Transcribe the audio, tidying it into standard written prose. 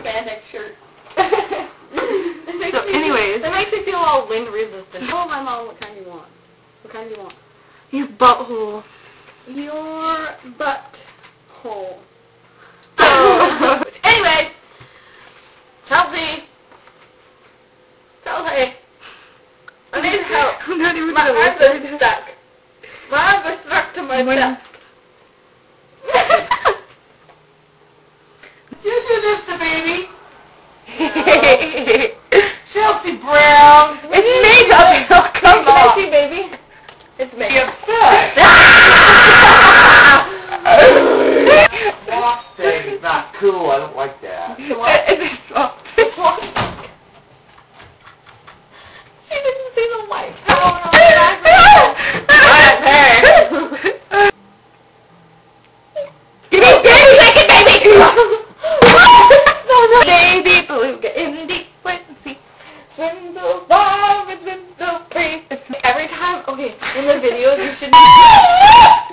spandex shirt. So anyways. That makes me feel all wind resistant. Tell my mom what kind you want. What kind do you want? Your butthole. Your butthole. Oh. Anyway, Chelsea. I need help. I'm not even My gonna arms listen. are stuck. My arms are stuck to my chest. You do this to baby. Chelsea Brown. It's makeup. Oh, come on. It's baby. It's me. Walk thing is not cool. I don't like that. She didn't see the light. Baby beluga in the Quincy. Swim so far, it's been so free. Every time, okay, in the videos you should